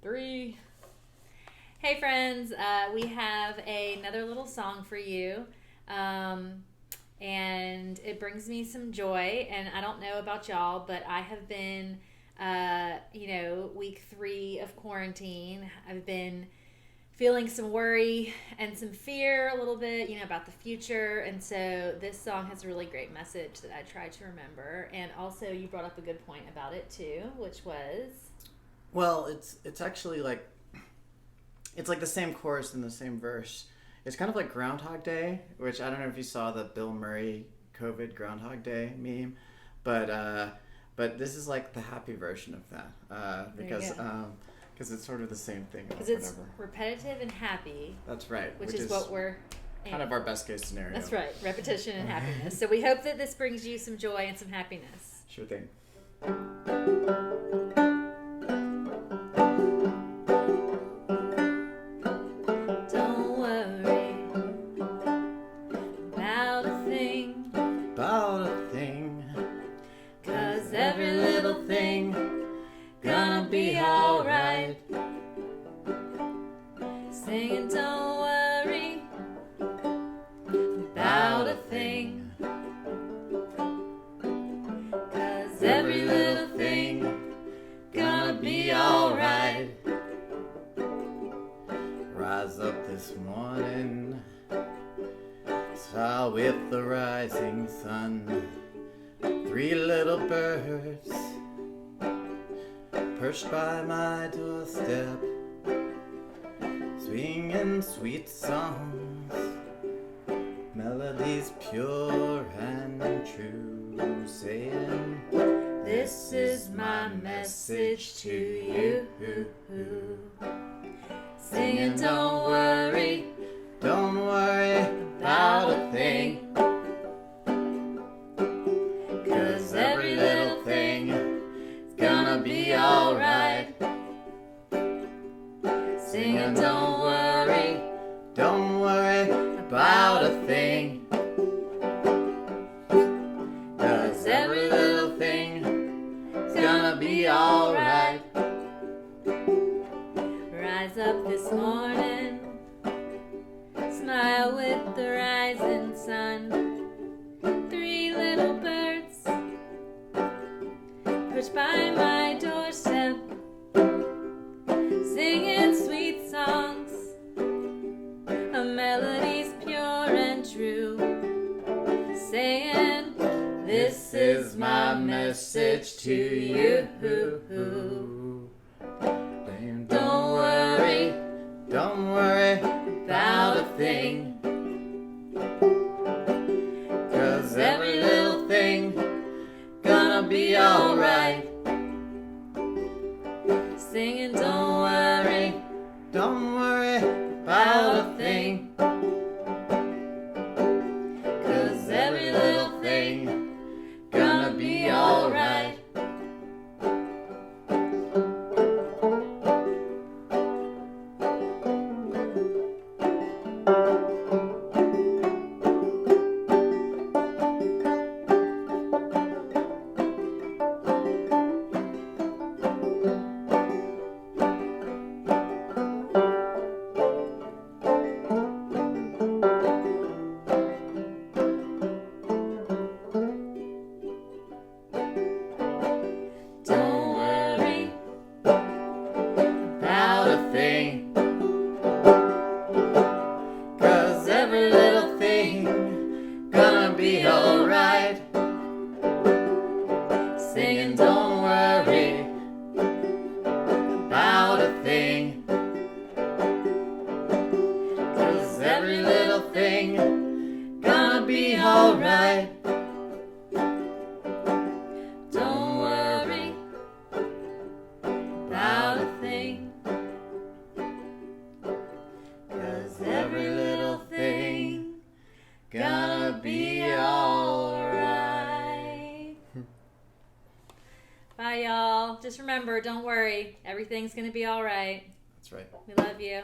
3. Hey friends, we have another little song for you. And it brings me some joy. And I don't know about y'all, but I have been, week 3 of quarantine. I've been feeling some worry and some fear a little bit, about the future. And so this song has a really great message that I try to remember. And also you brought up a good point about it too, which was... Well, it's actually like, it's like the same chorus and the same verse. It's kind of like Groundhog Day, which I don't know if you saw the Bill Murray COVID Groundhog Day meme, but this is like the happy version of that because it's sort of the same thing. Because it's repetitive and happy. That's right. Which is what we're kind of our best case scenario. That's right. Repetition and happiness. So we hope that this brings you some joy and some happiness. Sure thing. Every little thing gonna be alright. Singing, don't worry about a thing, 'cause every little thing gonna be alright. Rise up this morning, saw with the rising sun. 3 little birds perched by my doorstep, singing sweet songs, melodies pure and true, saying, this is my message to you. Singing, don't worry about a thing. Every little thing is gonna be alright. Singing, don't worry about a thing. 'Cause every little thing is gonna be alright. Rise up this morning, smile with the rising sun. 3 little birds perched by my doorstep, singing sweet songs, a melodies pure and true, saying, this is my message to you. Don't worry about a thing. 'Cause every little thing gonna be alright. Singing, don't worry about a thing. 'Cause every little thing gonna be alright. Cause every little thing gonna be alright. Singing, don't worry about a thing. 'Cause every little thing gonna be alright. Don't worry about a thing, 'Cause every little thing gonna be alright. Bye, y'all. Just remember, don't worry. Everything's going to be all right. That's right. We love you.